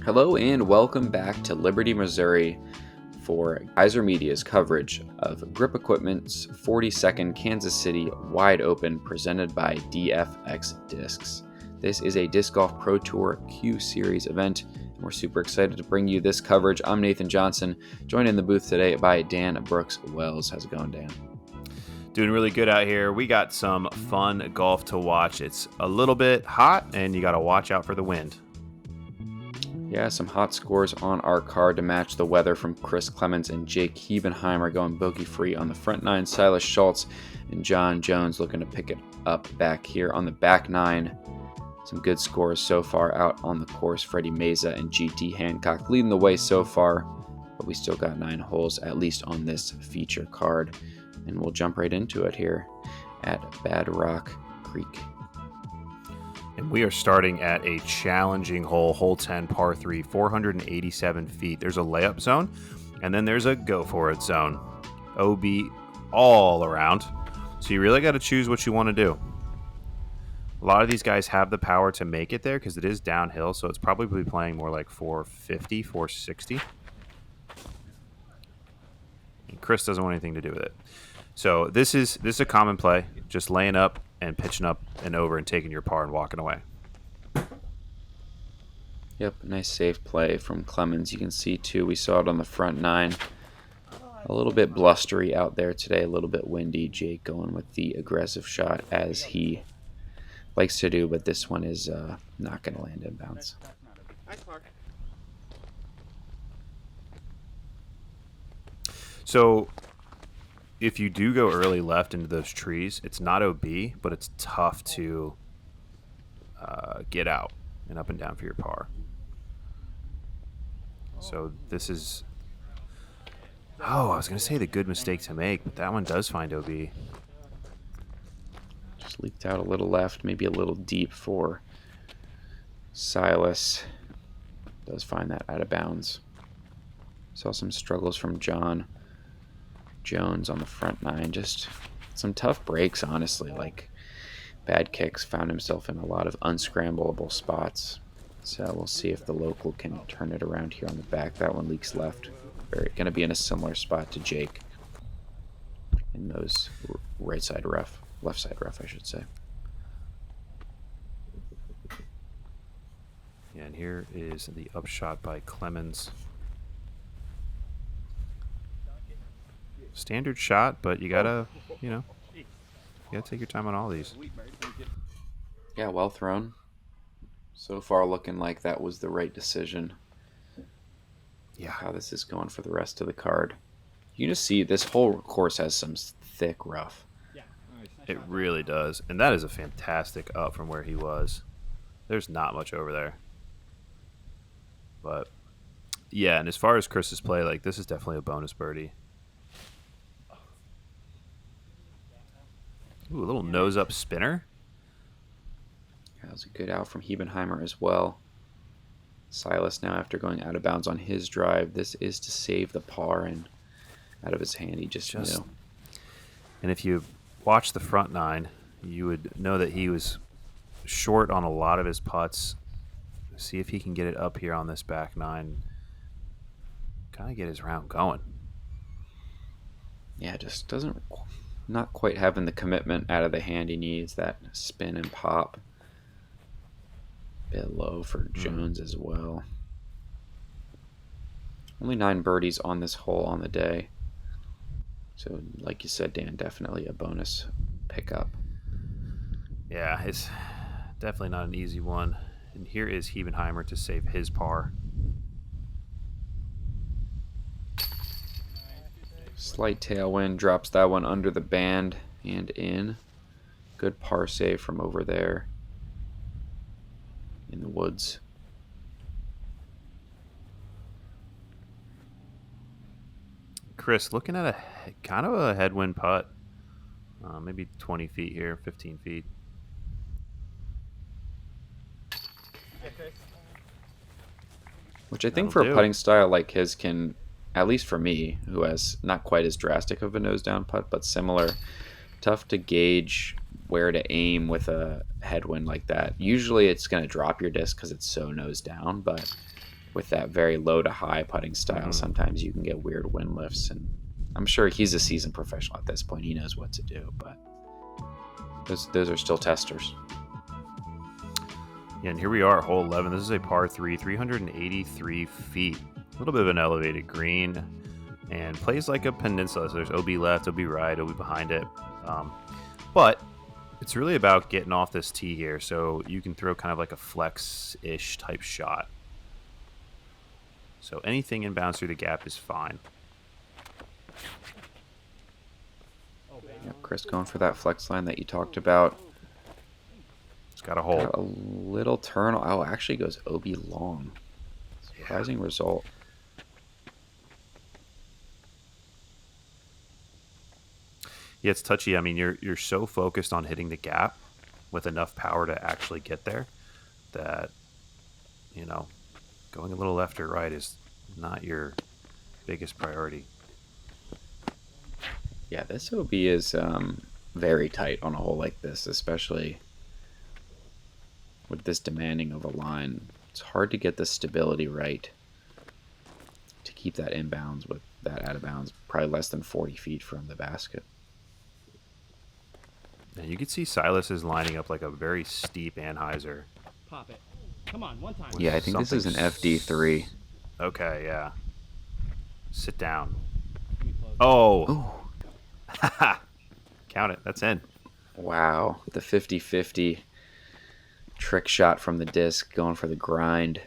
Hello and welcome back to Liberty, Missouri for Geyser Media's coverage of Grip Equipment's 42nd Kansas City Wide Open presented by DFX Discs. This is a Disc Golf Pro Tour Q Series event, and we're super excited to bring you this coverage. I'm Nathan Johnson, joined in the booth today by Dan Brooks-Wells. How's it going, Dan? Doing really good out here. We got some fun golf to watch. It's a little bit hot, and you got to watch out for the wind. Yeah, some hot scores on our card to match the weather from Chris Clemons and Jake Hebenheimer going bogey-free on the front nine. Silas, Shultz, and John Jones looking to pick it up back here on the back nine. Some good scores so far out on the course. Freddie Meza and GT Hancock leading the way so far, but we still got 9 holes at least on this feature card. And we'll jump right into it here at Bad Rock Creek. And we are starting at a challenging hole, hole 10, par 3, 487 feet. There's a layup zone, and then there's a go for it zone. OB all around. So you really got to choose what you want to do. A lot of these guys have the power to make it there because it is downhill, so it's probably playing more like 450, 460. And Chris doesn't want anything to do with it. So this is a common play, just laying up and pitching up and over and taking your par and walking away. Yep, nice safe play from Clemons. You can see, too, we saw it on the front nine. A little bit blustery out there today, a little bit windy. Jake going with the aggressive shot as he likes to do, but this one is not going to land in bounds. So if you do go early left into those trees, it's not OB, but it's tough to get out and up and down for your par. So this is, I was going to say the good mistake to make, but that one does find OB. Just leaked out a little left, maybe a little deep for Silas. Does find that out of bounds. Saw some struggles from John Jones on the front nine. Just some tough breaks, honestly. Like bad kicks. Found himself in a lot of unscrambleable spots. So we'll see if the local can turn it around here on the back. That one leaks left. Going to be in a similar spot to Jake in those left side rough, I should say. Yeah, and here is the upshot by Clemons. Standard shot, but you gotta take your time on all these. Yeah, well thrown. So far looking like that was the right decision. Yeah, how this is going for the rest of the card. You can just see this whole course has some thick rough. It really does. And that is a fantastic up from where he was. There's not much over there. But yeah, and as far as Chris's play, like this is definitely a bonus birdie. Ooh, a little nose-up spinner. That was a good out from Hebenheimer as well. Silas now, after going out of bounds on his drive, this is to save the par, and out of his hand, he just knew. And if you watch the front nine, you would know that he was short on a lot of his putts. See if he can get it up here on this back nine. Kind of get his round going. Yeah, just not quite having the commitment out of the hand he needs. That spin and pop. Bit low for Jones as well. Only 9 birdies on this hole on the day. So, like you said, Dan, definitely a bonus pickup. Yeah, it's definitely not an easy one. And here is Hebenheimer to save his par. Slight tailwind drops that one under the band and in. Good par save from over there in the woods. Chris, looking at a kind of a headwind putt. Maybe 20 feet here, 15 feet. Which I think for a putting style like his can, at least for me, who has not quite as drastic of a nose down putt, but similar, tough to gauge where to aim with a headwind like that. Usually it's going to drop your disc because it's so nose down, but with that very low to high putting style, sometimes you can get weird wind lifts. And I'm sure he's a seasoned professional at this point. He knows what to do, but those are still testers. Yeah, and here we are, hole 11. This is a par 3, 383 feet. A little bit of an elevated green, and plays like a peninsula. So there's OB left, OB right, OB behind it. But it's really about getting off this tee here, so you can throw kind of like a flex-ish type shot. So anything inbounds through the gap is fine. Yep, Chris going for that flex line that you talked about. It's got a hole. Got a little turn. Oh, actually goes OB long. Surprising result. Yeah, it's touchy. I mean, you're so focused on hitting the gap with enough power to actually get there that, you know, going a little left or right is not your biggest priority. Yeah, this OB is very tight on a hole like this, especially with this demanding of a line. It's hard to get the stability right to keep that inbounds with that out of bounds, probably less than 40 feet from the basket. And you can see Silas is lining up like a very steep Anheuser. Pop it. Come on, one time. Yeah, I think this is an FD3. Okay, yeah. Sit down. Oh. Count it. That's in. Wow. The 50-50 trick shot from the disc, going for the grind,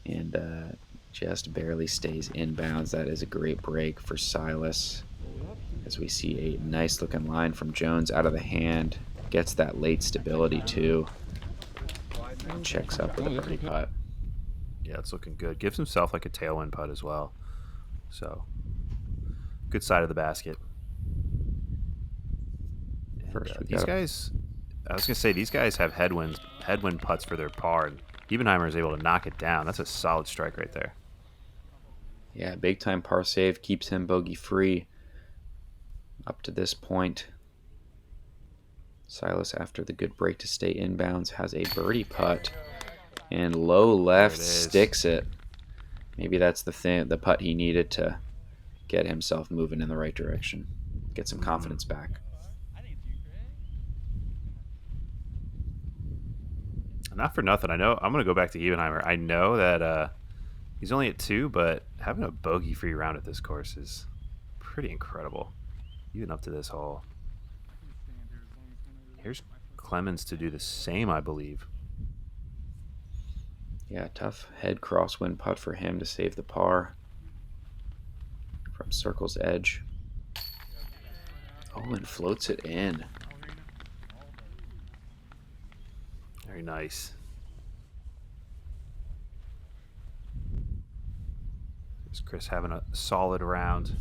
and just barely stays inbounds. That is a great break for Silas, as we see a nice looking line from Jones out of the hand. Gets that late stability too. And checks up with a birdie putt. Yeah, it's looking good. Gives himself like a tailwind putt as well. So, good side of the basket. And, First, these guys, I was going to say, these guys have headwind putts for their par. And Hebenheimer is able to knock it down. That's a solid strike right there. Yeah, big time par save. Keeps him bogey free up to this point. Silas, after the good break to stay inbounds, has a birdie putt. And low left sticks it. Maybe that's the putt he needed to get himself moving in the right direction. Get some confidence back. Not for nothing. I know I'm going to go back to Hebenheimer. I know that he's only at 2, but having a bogey-free round at this course is pretty incredible, even up to this hole. Here's Clemons to do the same, I believe. Yeah, tough head crosswind putt for him to save the par from circle's edge. Oh, and floats it in. Very nice. Is Chris having a solid round?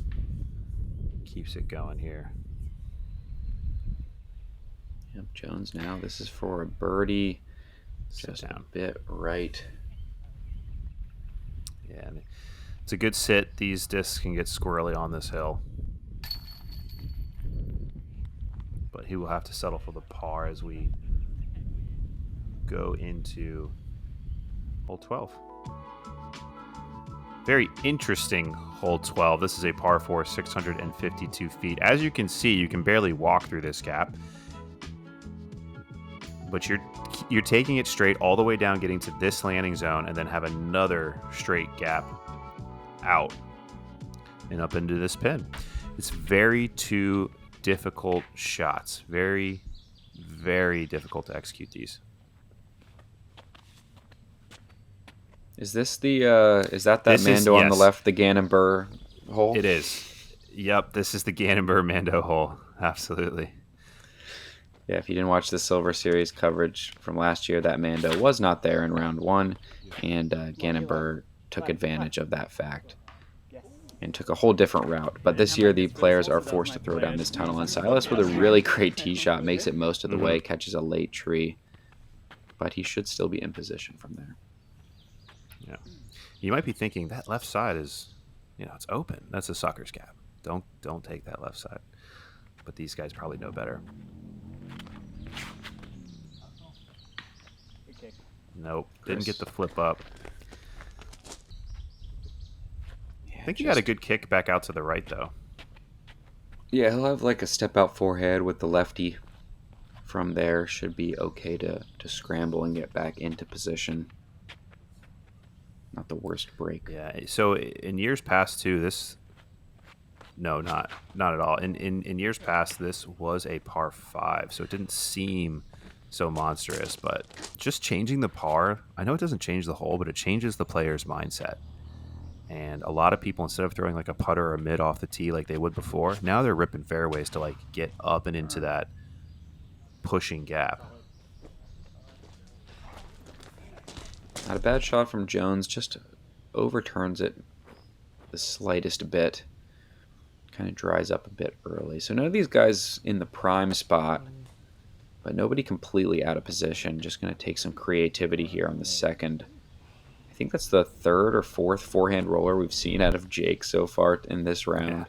Keeps it going here. Yep, Jones now. This is for a birdie. Sit Just down. a bit right. Yeah, and it's a good sit. These discs can get squirrely on this hill. But he will have to settle for the par as we go into hole 12. Very interesting hole 12. This is a par 4, 652 feet. As you can see, you can barely walk through this gap. But you're taking it straight all the way down, getting to this landing zone, and then have another straight gap out and up into this pin. It's very two difficult shots. Very, very difficult to execute these. Is this the is that Mando on the yes. left, the Gannon-Burr hole? It is. Yep, this is the Gannon-Burr Mando hole. Absolutely. Yeah, if you didn't watch the Silver Series coverage from last year, that Mando was not there in round 1, and Gannon-Burr took advantage of that fact and took a whole different route. But this year, the players are forced to throw down this tunnel, and Silas, with a really great tee shot, makes it most of the way, catches a late tree, but he should still be in position from there. Yeah, you might be thinking that left side is, it's open. That's a sucker's gap. Don't take that left side. But these guys probably know better. Nope, didn't get the flip up. I think he got a good kick back out to the right, though. Yeah, he'll have like a step out forehand with the lefty. From there, should be okay to scramble and get back into position. Not the worst break. Yeah. So in years past, too, this. No, not at all. In years past, this was a par 5, so it didn't seem so monstrous. But just changing the par, I know it doesn't change the hole, but it changes the player's mindset. And a lot of people, instead of throwing like a putter or a mid off the tee like they would before, now they're ripping fairways to like get up and into that pushing gap. Not a bad shot from Jones, just overturns it the slightest bit. Kind of dries up a bit early. So none of these guys in the prime spot, but nobody completely out of position. Just going to take some creativity here on the second. I think that's the third or fourth forehand roller we've seen out of Jake so far in this round. Yeah.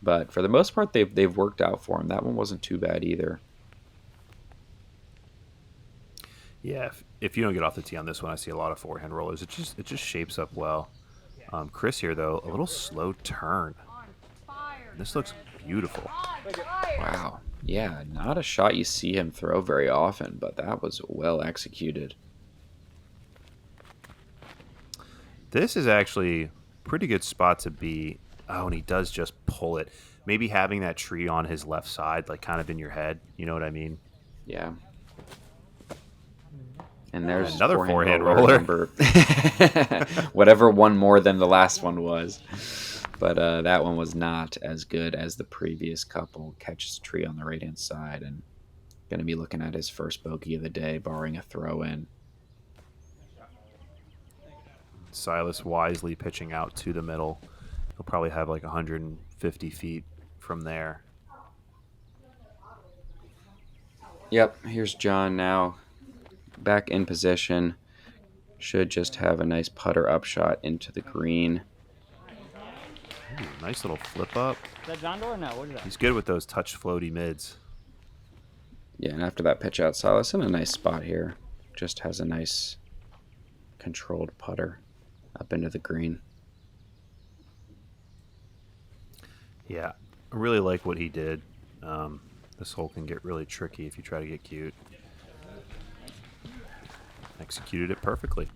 But for the most part, they've worked out for him. That one wasn't too bad either. Yeah, if you don't get off the tee on this one, I see a lot of forehand rollers. It just shapes up well. Chris here, though, a little slow turn. This looks beautiful. Wow. Yeah, not a shot you see him throw very often, but that was well executed. This is actually a pretty good spot to be. Oh, and he does just pull it. Maybe having that tree on his left side, like kind of in your head. You know what I mean? Yeah. And there's another forehand roller. Number whatever one more than the last one was. But that one was not as good as the previous couple. Catches a tree on the right-hand side and going to be looking at his first bogey of the day, barring a throw-in. Silas wisely pitching out to the middle. He'll probably have like 150 feet from there. Yep, here's John now. Back in position. Should just have a nice putter upshot into the green. Ooh, nice little flip up. Is that John Doe or no? What is that? He's good with those touch floaty mids. Yeah, and after that pitch out, Silas in a nice spot here. Just has a nice controlled putter up into the green. Yeah, I really like what he did. This hole can get really tricky if you try to get cute. Executed it perfectly.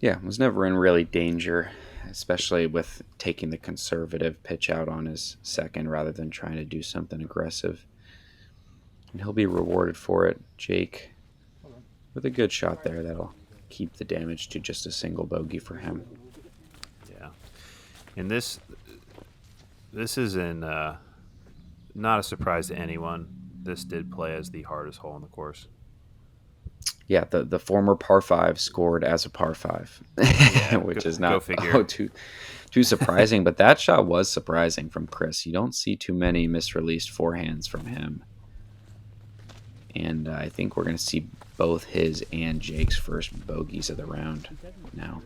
Yeah, was never in really danger, especially with taking the conservative pitch out on his second rather than trying to do something aggressive. And he'll be rewarded for it. Jake with a good shot there that'll keep the damage to just a single bogey for him. Yeah. And this is not a surprise to anyone. This did play as the hardest hole in the course. Yeah, the former par 5 scored as a par 5, yeah, which is not too surprising. But that shot was surprising from Chris. You don't see too many misreleased forehands from him. And I think we're going to see both his and Jake's first bogeys of the round now.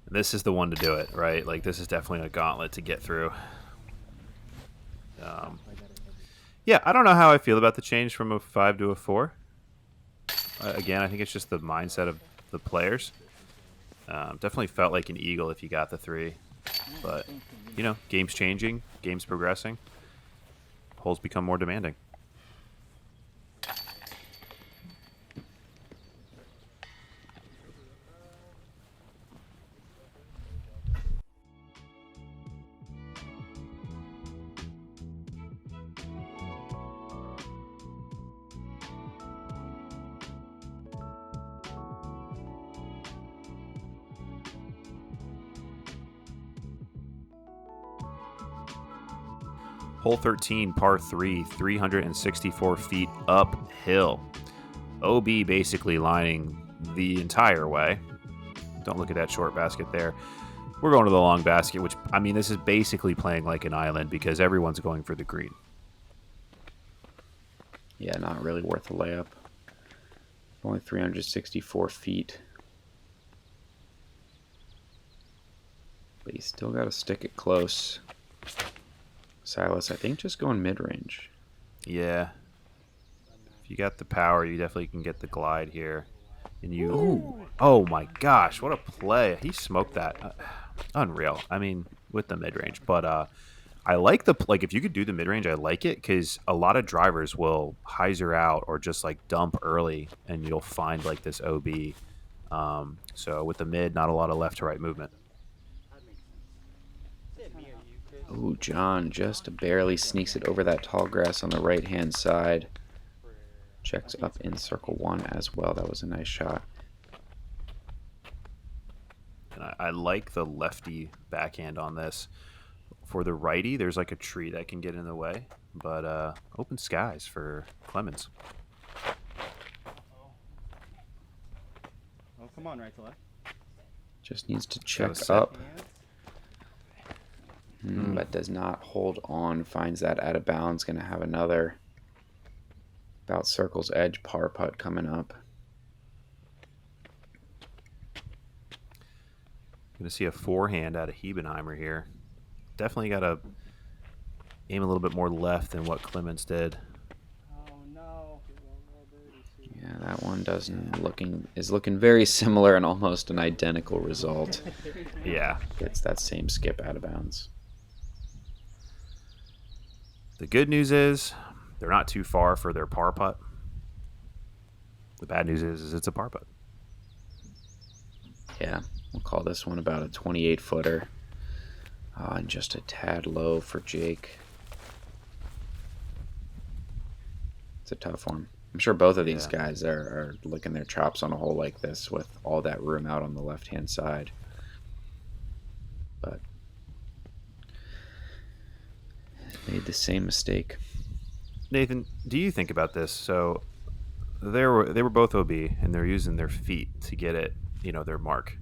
This is the one to do it, right? Like, this is definitely a gauntlet to get through. Yeah, I don't know how I feel about the change from a 5 to a 4. Again, I think it's just the mindset of the players. Definitely felt like an eagle if you got the 3. But, game's changing, game's progressing. Holes become more demanding. Hole 13, par 3, 364 feet uphill. OB basically lining the entire way. Don't look at that short basket there. We're going to the long basket, which, I mean, this is basically playing like an island because everyone's going for the green. Yeah, not really worth a layup. Only 364 feet. But you still got to stick it close. Silas, I think just going mid-range. Yeah. If you got the power, you definitely can get the glide here. And oh my gosh, what a play. He smoked that. Unreal. I mean, with the mid-range. But I like if you could do the mid-range, I like it because a lot of drivers will hyzer out or just like dump early and you'll find like this OB. So with the mid, not a lot of left to right movement. Ooh, John just barely sneaks it over that tall grass on the right-hand side. Checks up in circle 1 as well. That was a nice shot. And I like the lefty backhand on this. For the righty, there's like a tree that can get in the way. But open skies for Clemons. Oh, come on, right to left. Just needs to check up. But does not hold on. Finds that out of bounds. Going to have another about circle's edge par putt coming up. Going to see a forehand out of Hebenheimer here. Definitely got to aim a little bit more left than what Clemons did. Oh no! Yeah, that one is looking very similar and almost an identical result. Yeah, Gets that same skip out of bounds. the good news is they're not too far for their par putt. The bad news is it's a par putt. Yeah, we'll call this one about a 28-footer. And just a tad low for Jake. It's a tough one. I'm sure both of these guys are licking their chops on a hole like this with all that room out on the left-hand side. But made the same mistake. Nathan, do you think about this? So they were both OB, and they're using their feet to get it, their mark.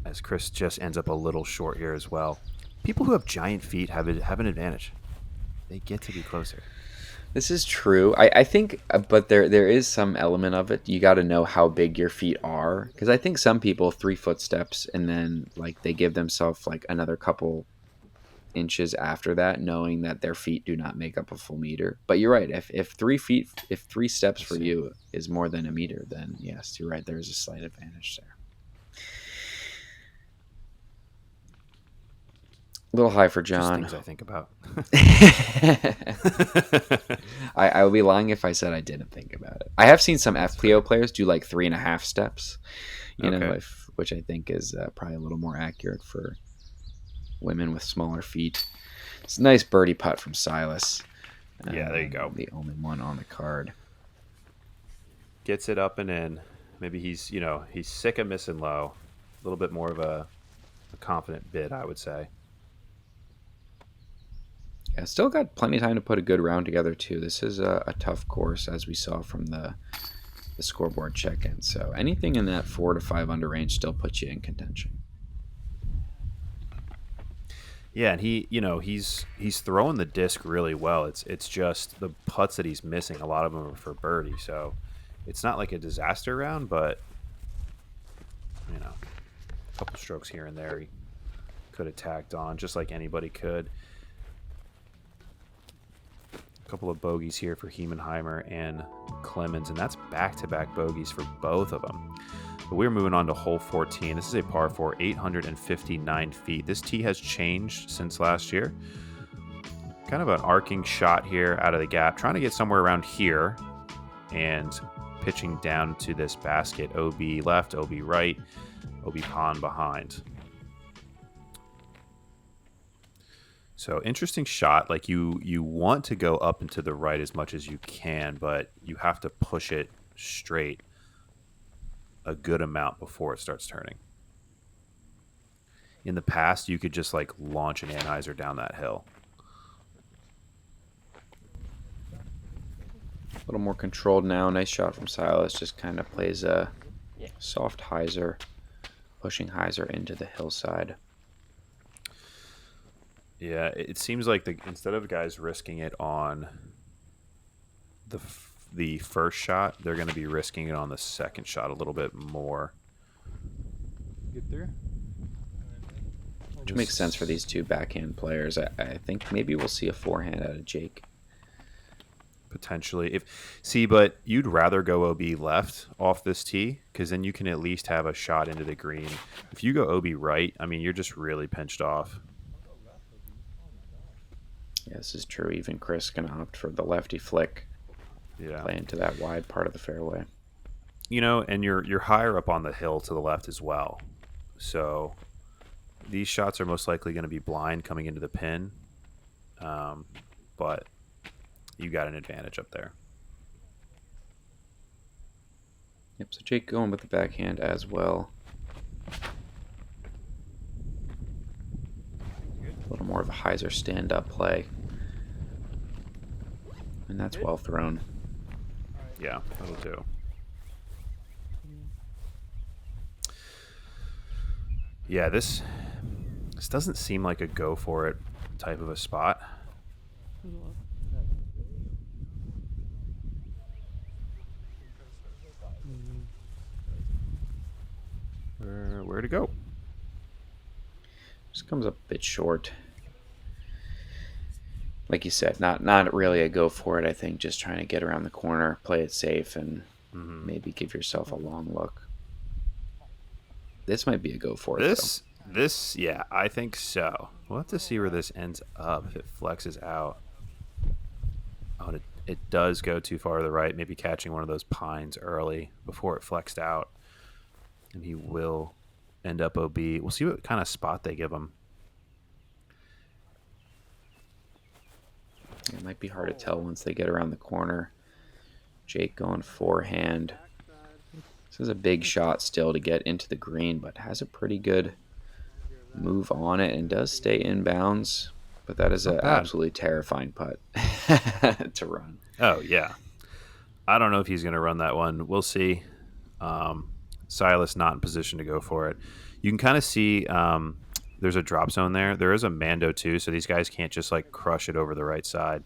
As Chris just ends up a little short here as well. People who have giant feet have an advantage. They get to be closer. This is true. I think, but there is some element of it. You got to know how big your feet are, because I think some people 3-foot steps and then like they give themselves like another couple inches after that, knowing that their feet do not make up a full meter. But you're right. If 3 steps for you is more than a meter, then yes, you're right. There is a slight advantage there. A little high for John. Just things I think about. I would be lying if I said I didn't think about it. I have seen some FPO players do like 3.5 steps, which I think is probably a little more accurate for women with smaller feet. It's a nice birdie putt from Silas. Yeah, there you go. The only one on the card. Gets it up and in. Maybe he's sick of missing low. A little bit more of a confident bid, I would say. Yeah, still got plenty of time to put a good round together, too. This is a tough course, as we saw from the scoreboard check-in. So anything in that 4 to 5 under range still puts you in contention. Yeah, and he's throwing the disc really well. It's just the putts that he's missing. A lot of them are for birdie, so it's not like a disaster round, but a couple strokes here and there he could have tacked on, just like anybody could. Couple of bogeys here for Hebenheimer and Clemons, and that's back-to-back bogeys for both of them. But we're moving on to hole 14. This is a par 4, 859 feet. This tee has changed since last year. Kind of an arcing shot here out of the gap, trying to get somewhere around here and pitching down to this basket. OB left, OB right, OB pond behind. So interesting shot. Like you want to go up and to the right as much as you can, but you have to push it straight a good amount before it starts turning. In the past, you could just like launch an anhyzer down that hill. A little more controlled now. Nice shot from Silas. Just kind of plays a soft hyzer, pushing hyzer into the hillside. Yeah, it seems like instead of guys risking it on the first shot, they're going to be risking it on the second shot a little bit more. Get there. Which makes sense for these two backhand players. I think maybe we'll see a forehand out of Jake. potentially. But you'd rather go OB left off this tee because then you can at least have a shot into the green. If you go OB right, I mean, you're just really pinched off. Yeah, this is true. Even Chris can opt for the lefty flick. Yeah. Play into that wide part of the fairway. And you're higher up on the hill to the left as well. So these shots are most likely going to be blind coming into the pin. But you got an advantage up there. Yep, so Jake going with the backhand as well. A little more of a hyzer stand-up play. And that's well thrown. Yeah, that'll do. Yeah, this doesn't seem like a go for it type of a spot. Where to go? Just comes up a bit short. Like you said, not really a go for it, I think. Just trying to get around the corner, play it safe, and maybe give yourself a long look. This might be a go for it, This, yeah, I think so. We'll have to see where this ends up if it flexes out. Oh, it does go too far to the right, maybe catching one of those pines early before it flexed out. And he will end up OB. We'll see what kind of spot they give him. It might be hard to tell once they get around the corner. Jake going forehand. This is a big shot still to get into the green, but has a pretty good move on it and does stay in bounds. But that is an absolutely terrifying putt to run. Oh, yeah. I don't know if he's going to run that one. We'll see. Silas not in position to go for it. You can kind of see there's a drop zone there. There is a Mando too, so these guys can't just like crush it over the right side.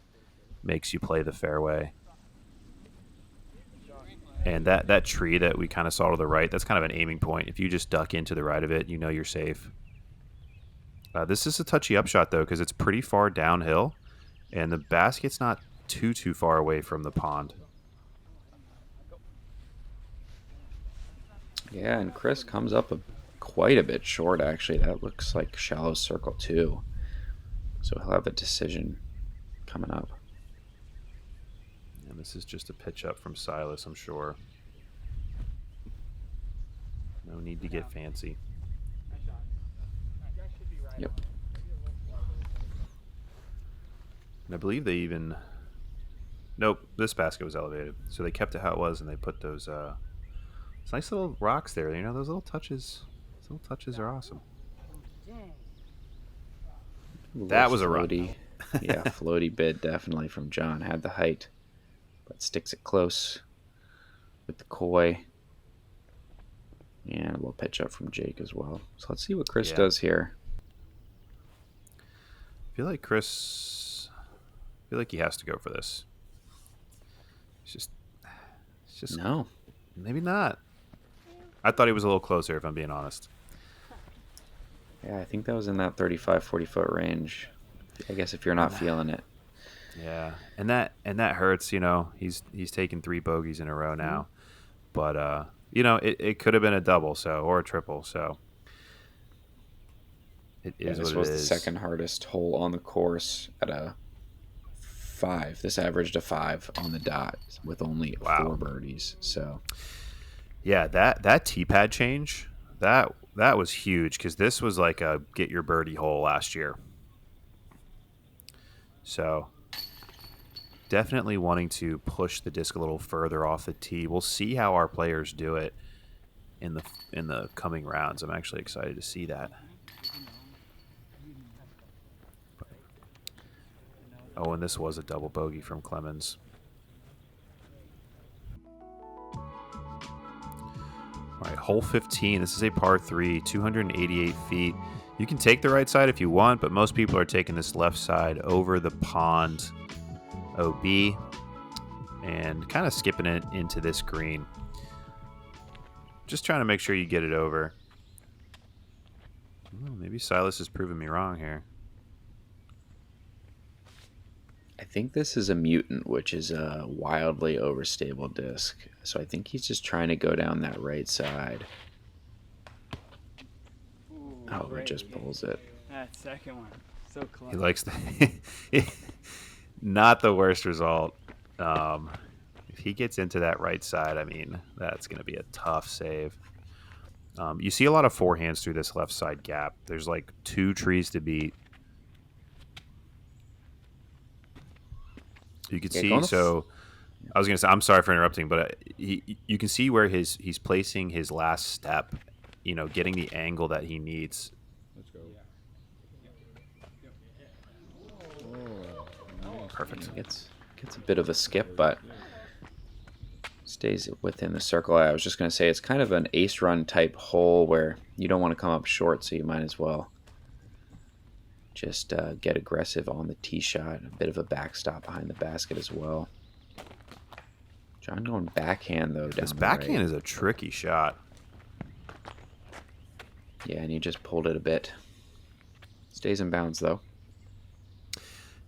Makes you play the fairway. And that tree that we kind of saw to the right, that's kind of an aiming point. If you just duck into the right of it, you know you're safe. This is a touchy upshot though, because it's pretty far downhill, and the basket's not too far away from the pond. Yeah, and Chris comes up quite a bit short, actually. That looks like shallow circle, too. So he'll have a decision coming up. And this is just a pitch up from Silas, I'm sure. No need to get fancy. Yep. And I believe they even... Nope, this basket was elevated. So they kept it how it was, and they put those... It's nice little rocks there. You know, those little touches. Those little touches are awesome. That was a floaty. run. Yeah, floaty bid definitely from John. Had the height, but sticks it close with the koi. And a little pitch up from Jake as well. So let's see what Chris does here. I feel like he has to go for this. It's just no. Maybe not. I thought he was a little closer, if I'm being honest. Yeah, I think that was in that 35, 40 foot range. I guess if you're not feeling it. Yeah, and that hurts. You know, he's taken 3 bogeys in a row now, but you know, it could have been a double, or a triple. So it is what it is. This was the second hardest hole on the course at a 5. This averaged a 5 on the dot with only 4 birdies. So yeah, that tee pad change that was huge, because this was like a get your birdie hole last year. So definitely wanting to push the disc a little further off the tee. We'll see how our players do it in the coming rounds. I'm actually excited to see that. Oh, and this was a double bogey from Clemons. All right, hole 15. This is a par 3, 288 feet. You can take the right side if you want, but most people are taking this left side over the pond OB and kind of skipping it into this green. Just trying to make sure you get it over. Maybe Silas is proving me wrong here. I think this is a mutant, which is a wildly overstable disc. So I think he's just trying to go down that right side. Ooh, Oh, it great. just pulls it. That second one. So close. He likes the not the worst result. If he gets into that right side, I mean, that's going to be a tough save. You see a lot of forehands through this left side gap. There's like 2 trees to beat. You can see. So I was going to say, I'm sorry for interrupting, but you can see where he's placing his last step. Getting the angle that he needs. Let's go. Perfect. Gets a bit of a skip, but stays within the circle. I was just going to say it's kind of an ace run type hole where you don't want to come up short, so you might as well just get aggressive on the tee shot. A bit of a backstop behind the basket as well. John going backhand, though. This backhand is a tricky shot. Yeah, and he just pulled it a bit. Stays in bounds, though.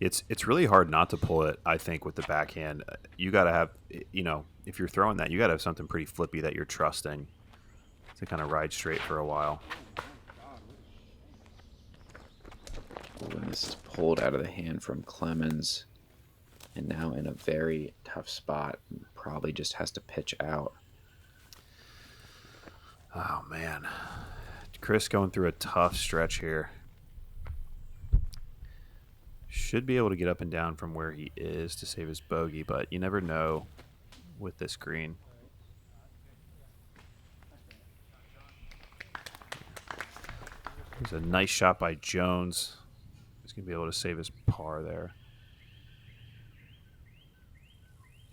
It's really hard not to pull it, I think, with the backhand. You got to have, if you're throwing that, you got to have something pretty flippy that you're trusting to kind of ride straight for a while. And this is pulled out of the hand from Clemons. And now in a very tough spot. Probably just has to pitch out. Oh, man. Chris going through a tough stretch here. Should be able to get up and down from where he is to save his bogey, but you never know with this green. There's a nice shot by Jones. He's going to be able to save his par there.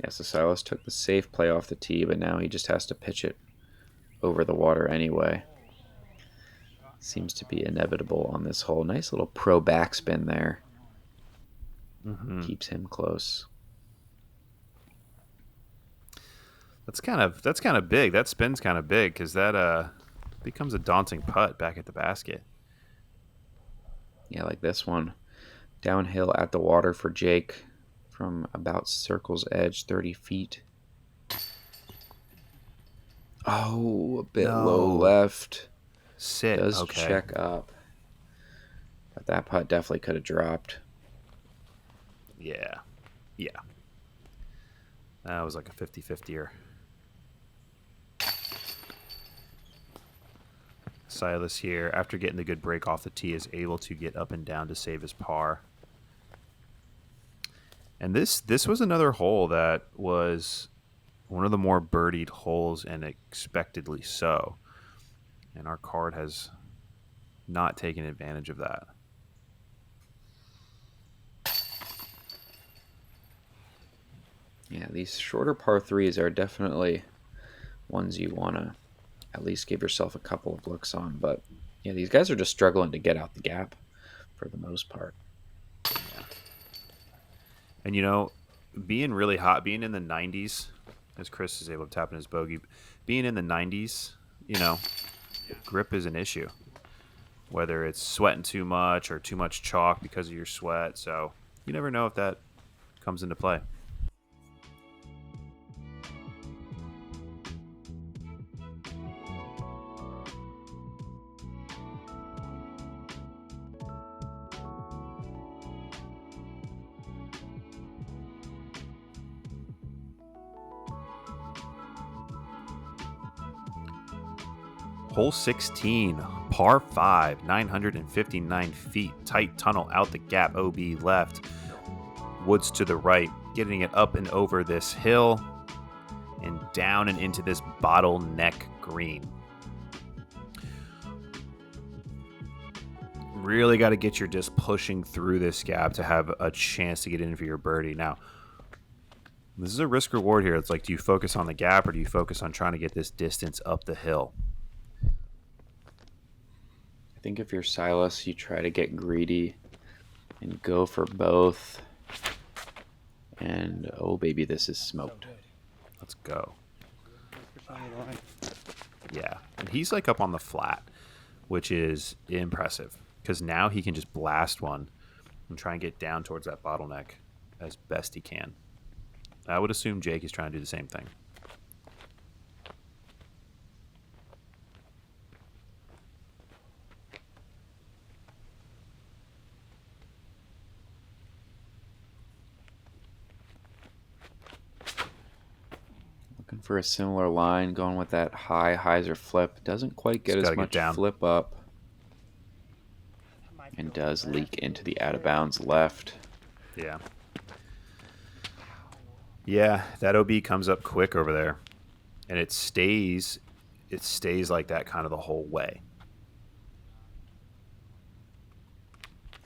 Yeah, so Silas took the safe play off the tee, but now he just has to pitch it over the water anyway. Seems to be inevitable on this hole. Nice little pro backspin there. Mm-hmm. Keeps him close. That's kind of big. That spin's kind of big because that becomes a daunting putt back at the basket. Yeah, like this one. Downhill at the water for Jake from about circle's edge, 30 feet. Oh, a bit low left. Sit. Does okay. check up. But that putt definitely could have dropped. Yeah. That was like a 50-50-er. Silas here, after getting the good break off the tee, is able to get up and down to save his par. And this was another hole that was one of the more birdied holes, and expectedly so. And our card has not taken advantage of that. Yeah, these shorter par threes are definitely ones you want to at least give yourself a couple of looks on. But yeah, these guys are just struggling to get out the gap for the most part. Yeah. And being really hot, being in the 90s, as Chris is able to tap in his bogey, being in the 90s, grip is an issue. Whether it's sweating too much or too much chalk because of your sweat. So you never know if that comes into play. Hole 16, par 5, 959 feet, tight tunnel out the gap, OB left, woods to the right, getting it up and over this hill and down and into this bottleneck green. Really got to get your disc pushing through this gap to have a chance to get in for your birdie. Now, this is a risk reward here. It's like, do you focus on the gap or do you focus on trying to get this distance up the hill? I think if you're Silas, you try to get greedy and go for both. And oh baby, this is smoked. Let's go. Yeah, and he's like up on the flat, which is impressive because now he can just blast one and try and get down towards that bottleneck. as best he can. I would assume Jake is trying to do the same thing. Looking for a similar line, going with that high hyzer flip. Doesn't quite get Just as gotta much get down. flip up. And does leak into the out of bounds left. Yeah. Yeah, that OB comes up quick over there. And it stays like that kind of the whole way.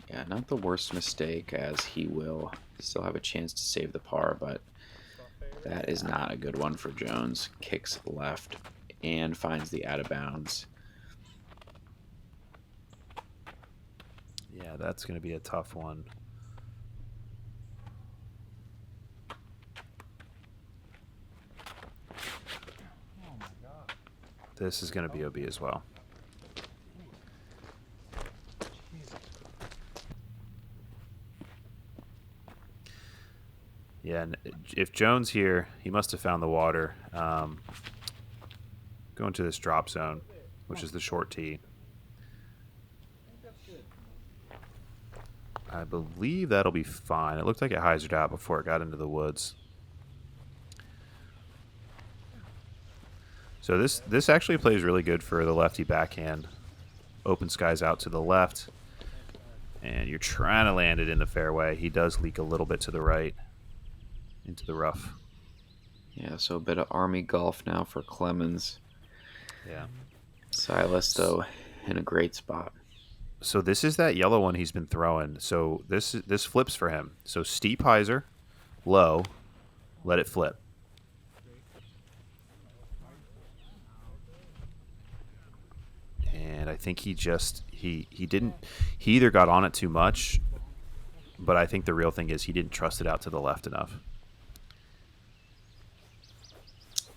Yeah, not the worst mistake, as he will still have a chance to save the par, but that is not a good one for Jones. Kicks left and finds the out of bounds. Yeah, that's going to be a tough one. This is going to be OB as well. Yeah, and if Jones here, he must have found the water. Going to this drop zone, which is the short tee. I believe that'll be fine. It looked like it hyzered out before it got into the woods. So this actually plays really good for the lefty backhand. Open skies out to the left, and you're trying to land it in the fairway. He does leak a little bit to the right into the rough. Yeah, so a bit of Army golf now for Clemons. Yeah. Silas, though, in a great spot. So this is that yellow one he's been throwing. So this flips for him. So steep hyzer, low, let it flip. And I think he either got on it too much, but I think the real thing is he didn't trust it out to the left enough.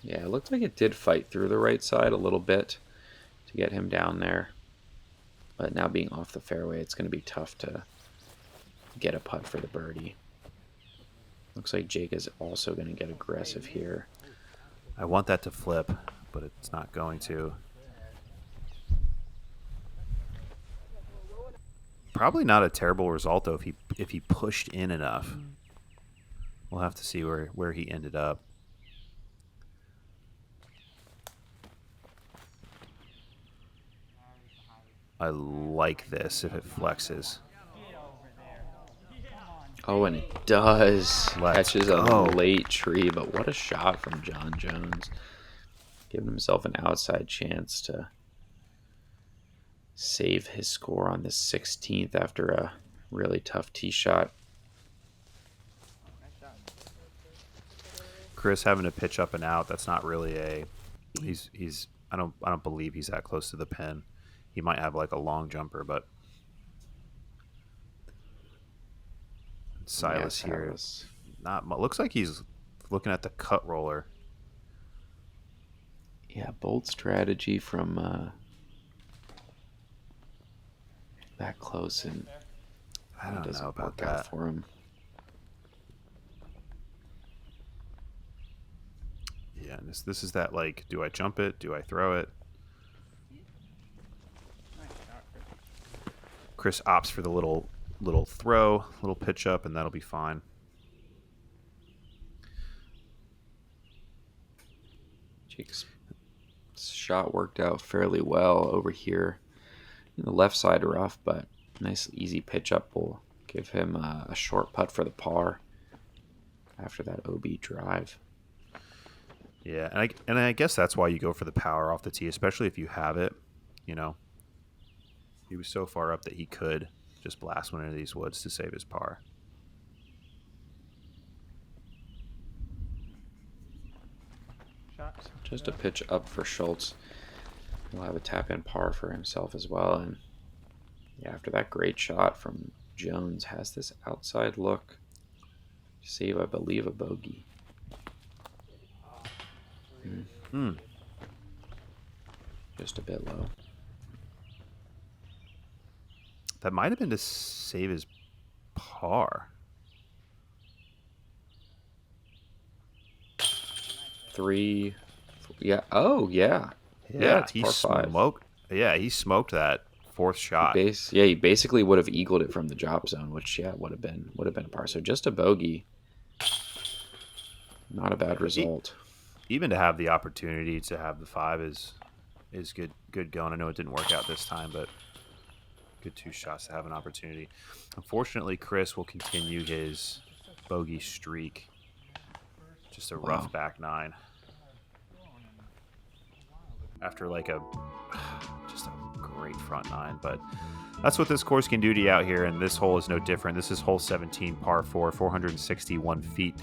Yeah, it looked like it did fight through the right side a little bit to get him down there. But now being off the fairway, it's going to be tough to get a putt for the birdie. Looks like Jake is also going to get aggressive here. I want that to flip, but it's not going to. Probably not a terrible result, though, if he pushed in enough. We'll have to see where he ended up. I like this if it flexes. Oh, and it does. Let's Catches go. a late tree, but what a shot from John Jones. Giving himself an outside chance to save his score on the 16th after a really tough tee shot. Chris having to pitch up and out, that's not really a he's I don't believe he's that close to the pin. He might have like a long jumper, but Silas here, Silas. not much. Looks like he's looking at the cut roller. Yeah, bold strategy from that close, and I don't doesn't know about work out that. for him. Yeah, and this is that, like, do I jump it? Do I throw it? Chris opts for the little throw, little pitch up, and that'll be fine. Jake's shot worked out fairly well over here in the left side rough, but nice easy pitch up will give him a short putt for the par after that OB drive. Yeah, and I guess that's why you go for the power off the tee, especially if you have it. You know, he was so far up that he could just blast one into these woods to save his par. Just a pitch up for Shultz. He'll have a tap-in par for himself as well. And yeah, after that great shot from Jones, has this outside look. Save, I believe, a bogey. Just a bit low. That might have been to save his par. 3. Yeah. Oh, yeah. Yeah, It's he par 5. smoked. Yeah, he smoked that fourth shot. He basically would have eagled it from the drop zone, which would have been a par. So just a bogey. Not a bad result. Even to have the opportunity to have the 5 is good going. I know it didn't work out this time, but good 2 shots to have an opportunity. Unfortunately, Chris will continue his bogey streak. Just a rough back 9. After just a great front 9, but that's what this course can do to you out here, and this hole is no different. This is hole 17, par 4, 461 feet.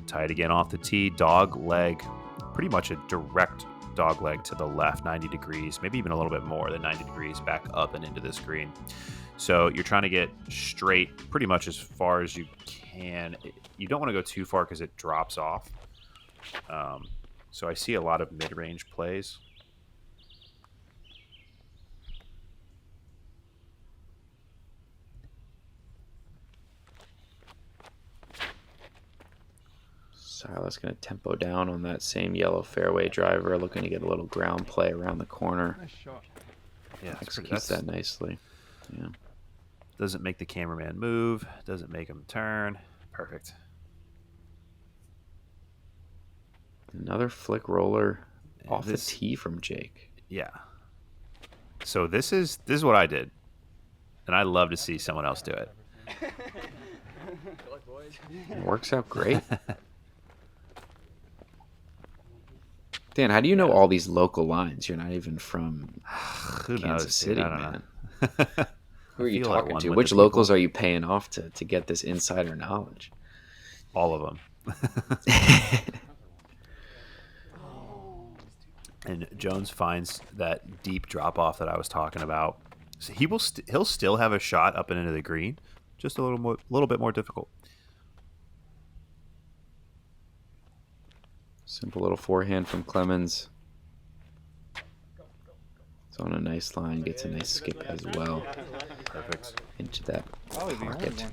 Tied again off the tee, dog leg, pretty much a direct dog leg to the left, 90 degrees, maybe even a little bit more than 90 degrees back up and into this green. So you're trying to get straight pretty much as far as you can. You don't want to go too far because it drops off. So I see a lot of mid-range plays. Silas going to tempo down on that same yellow fairway driver, looking to get a little ground play around the corner. Nice shot. Yeah, Executes that nicely. Yeah. Doesn't make the cameraman move. Doesn't make him turn. Perfect. Another flick roller off this, the tee from Jake. Yeah. So this is what I did, and I love to see someone else do it. It works out great. Dan, how do you know all these local lines? You're not even from Kansas City, man. Who are you talking to? Which locals are you paying off to get this insider knowledge? All of them. And Jones finds that deep drop off that I was talking about. So he'll still have a shot up and into the green, just a little bit more difficult. Simple little forehand from Clemons. It's on a nice line, gets a nice skip as well. Perfect. Into that pocket.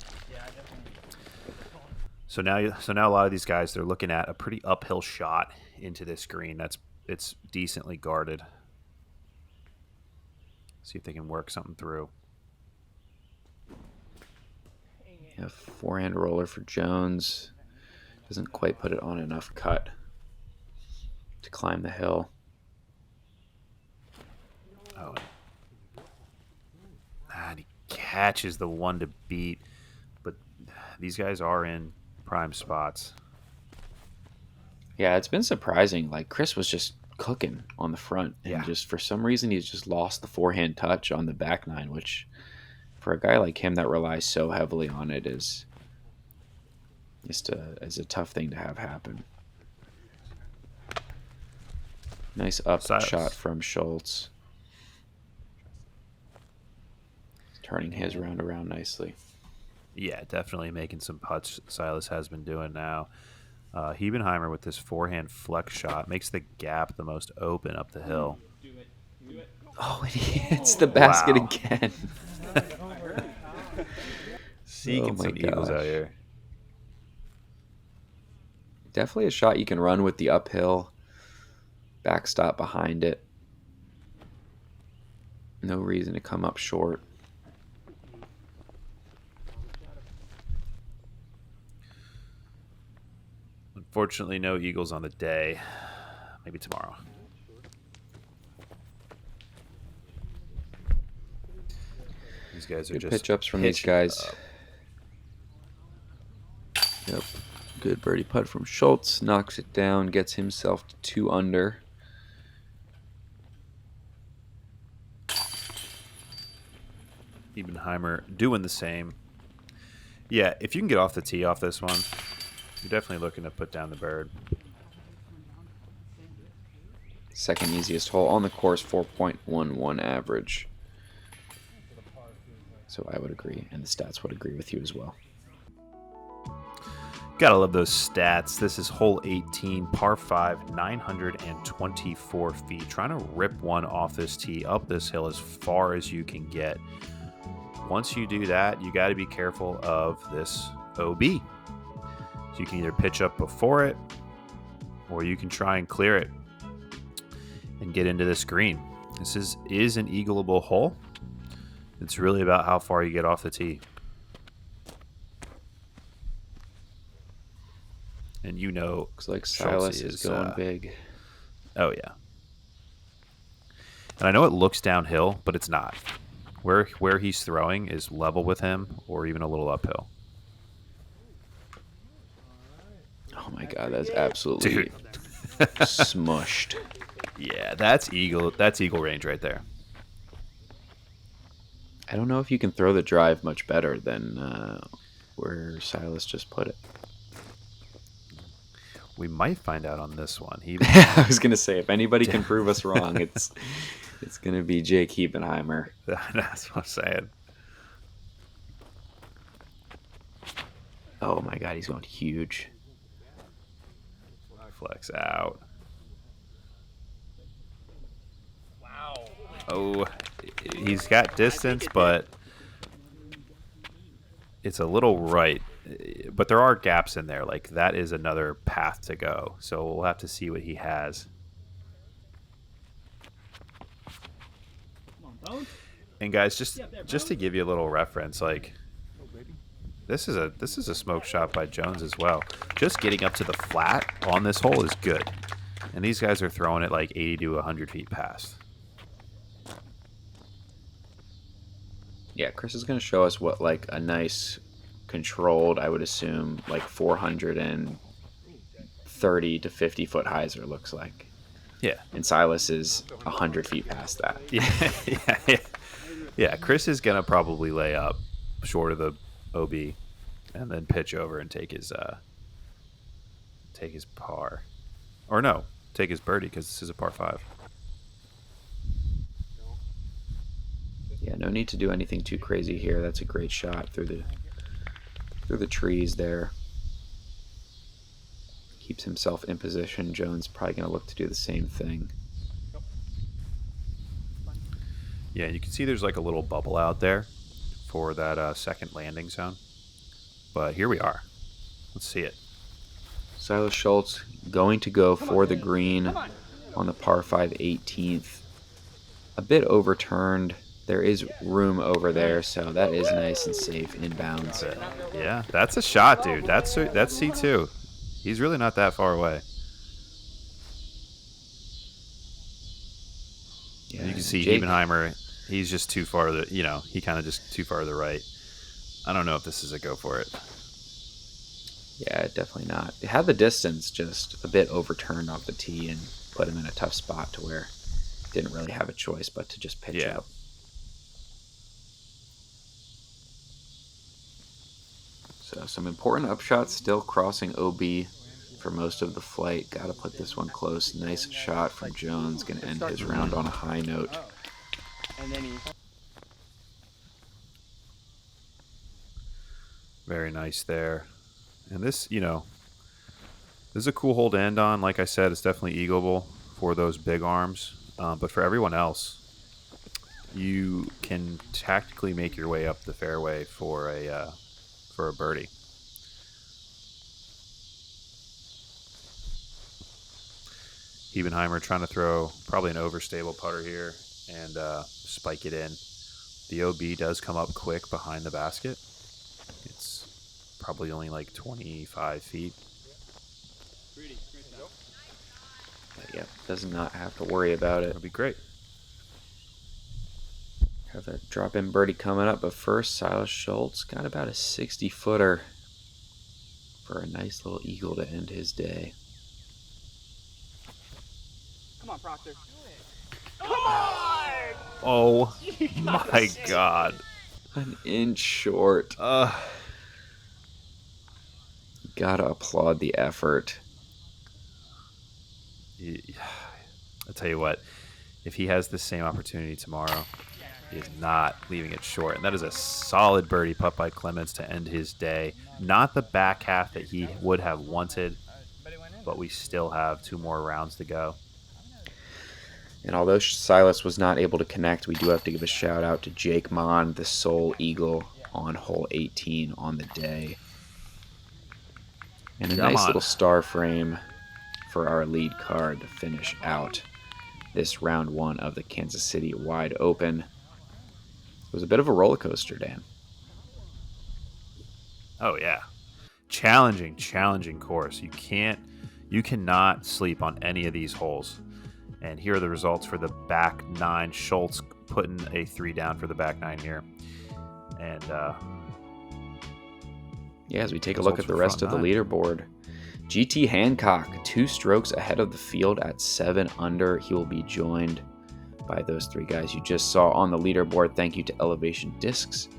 So now a lot of these guys, they're looking at a pretty uphill shot into this green. It's decently guarded. See if they can work something through. Yeah, forehand roller for Jones. Doesn't quite put it on enough cut to climb the hill. Oh, and he catches the one to beat, but these guys are in prime spots. Yeah, it's been surprising. Like, Chris was just cooking on the front, and just for some reason he's just lost the forehand touch on the back 9, which for a guy like him that relies so heavily on it is a tough thing to have happen. Nice up shot from Shultz. Turning his round around nicely. Yeah, definitely making some putts. Silas has been doing now. Hebenheimer with this forehand flex shot makes the gap the most open up the hill. Oh, and he hits the basket again. Seeking some eagles out here. Definitely a shot you can run with the uphill. Backstop behind it. No reason to come up short. Unfortunately, no eagles on the day. Maybe tomorrow. These guys are good just pitch ups from these guys. Yep. Good birdie putt from Shultz. Knocks it down. Gets himself to 2 under. Hebenheimer doing the same. Yeah, if you can get off the tee off this one, you're definitely looking to put down the bird. Second easiest hole on the course, 4.11 average. So I would agree, and the stats would agree with you as well. Gotta love those stats. This is hole 18, par 5, 924 feet. Trying to rip one off this tee up this hill as far as you can get. Once you do that, you got to be careful of this OB. So you can either pitch up before it, or you can try and clear it and get into this green. This is an eagleable hole. It's really about how far you get off the tee. And you know, Looks like Shultz Silas is going big. Oh, yeah. And I know it looks downhill, but it's not. Where he's throwing is level with him or even a little uphill. Oh my god, that's absolutely smushed. Yeah, that's eagle range right there. I don't know if you can throw the drive much better than where Silas just put it. We might find out on this one. I was gonna say, if anybody can prove us wrong, it's gonna be Jake Hebenheimer. That's what I'm saying. Oh my god, he's going huge. Flex out. Wow. Oh, he's got distance, but it's a little right. But there are gaps in there. Like, that is another path to go. So we'll have to see what he has. And guys, just to give you a little reference, like, this is a smoke shot by Jones as well. Just getting up to the flat on this hole is good. And these guys are throwing it like 80 to 100 feet past. Yeah, Chris is going to show us what like a nice controlled, I would assume, like 430 to 50 foot hyzer looks like. Yeah. And Silas is 100 feet past that. Yeah, Chris is going to probably lay up short of the OB and then pitch over and take his par. Or no, take his birdie because this is a par 5. Yeah, no need to do anything too crazy here. That's a great shot through the trees there. Keeps himself in position. Jones probably going to look to do the same thing. Yeah, you can see there's like a little bubble out there for that second landing zone. But here we are. Let's see it. Silas Shultz going to go for the green on the par 5 18th. A bit overturned. There is room over there, so that is nice and safe inbounds. Yeah, that's a shot, dude. That's C2. He's really not that far away. Yeah, you can see Jake, Hebenheimer. He's just too far. He kind of just too far to the right. I don't know if this is a go for it. Yeah, definitely not. It had the distance, just a bit overturned off the tee and put him in a tough spot to where he didn't really have a choice but to just pitch out. So some important upshots still crossing OB for most of the flight. Got to put this one close. Nice shot from Jones. Going to end his round on a high note. Very nice there. And this, this is a cool hole to end on. Like I said, it's definitely eagleable for those big arms. But for everyone else, you can tactically make your way up the fairway for a birdie. Hebenheimer trying to throw probably an overstable putter here and spike it in. The OB does come up quick behind the basket. It's probably only like 25 feet. Yeah, does not have to worry about it. That'd be great. Have a drop-in birdie coming up, but first, Silas Shultz got about a 60-footer for a nice little eagle to end his day. Come on, Proctor. Oh my God. An inch short. Gotta applaud the effort. I'll tell you what, if he has the same opportunity tomorrow, he is not leaving it short. And that is a solid birdie putt by Clemons to end his day. Not the back half that he would have wanted, but we still have 2 more rounds to go. And although Silas was not able to connect, we do have to give a shout out to Jake Mon, the sole eagle on hole 18 on the day. And a nice little star frame for our lead card to finish out this round 1 of the Kansas City Wide Open. It was a bit of a roller coaster, Dan. Oh yeah, challenging course. You cannot sleep on any of these holes. And here are the results for the back 9. Shultz putting a 3 down for the back 9 here. And as we take a look at the rest of the leaderboard, GT Hancock 2 strokes ahead of the field at 7 under. He will be joined by those 3 guys you just saw on the leaderboard. Thank you to Elevation Discs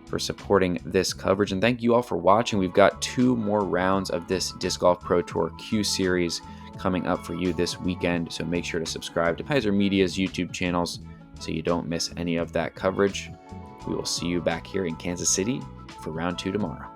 for supporting this coverage, and thank you all for watching. We've got 2 more rounds of this Disc Golf Pro Tour Q Series coming up for you this weekend, so make sure to subscribe to Heiser Media's YouTube channels so you don't miss any of that coverage. We will see you back here in Kansas City for round 2 tomorrow.